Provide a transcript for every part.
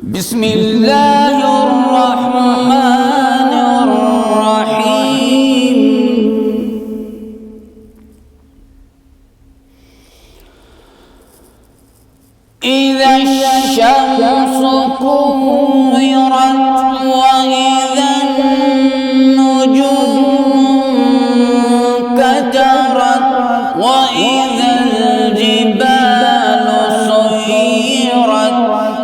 بسم الله الرحمن الرحيم. إذا الشمس كورت وإذا النجوم كدرت وإذا الجبال سيرت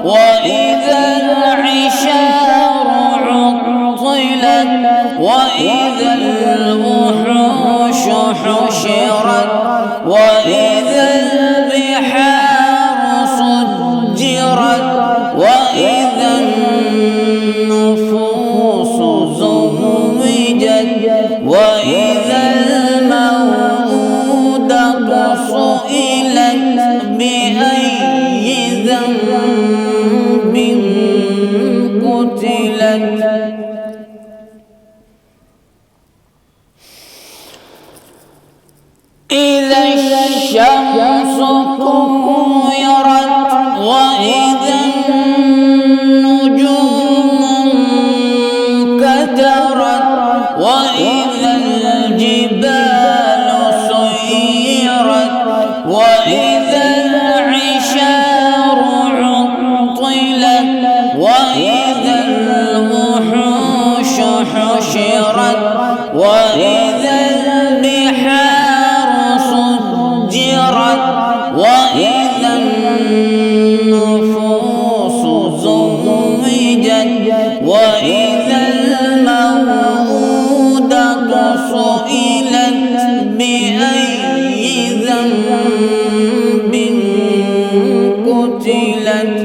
وإذا العشار عطلت وإذا الوحوش حشرت وإذا البحار سجرت وإذا النفوس زوجت وإذا الموءودة سئلت بأي ذنب قتلت. إذا الشمس كورت وإذا النجوم كدرت وإذا الجبال سيرت وإذا العشار عطلت وإذا الوحوش حشرت وإذا البحار سجرت وإذا النفوس زوجت وإذا الموءودة سئلت بأي ذنب قتلت.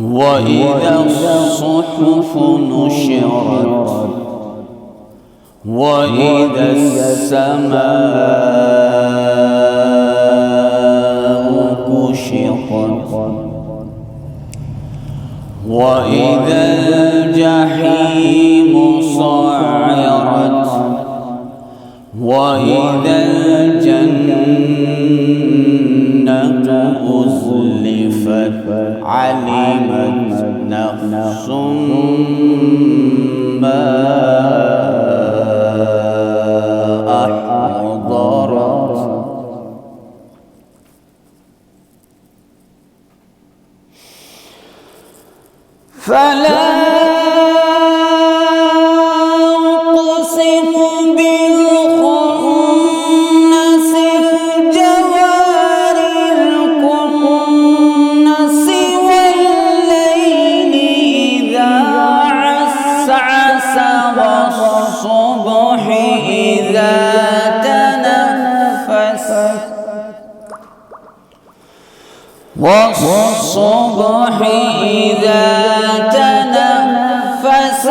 وإذا الصحف نشرت وإذا السماء كشطت وإذا الجحيم سعرت وإذا الجنة أزلفت علمت نفس ما أحضرت. فلا أقسم بالخنس الجوار الكنس والليل إذا عسعس والصبح إذا تنفس والصبح إذا تنفس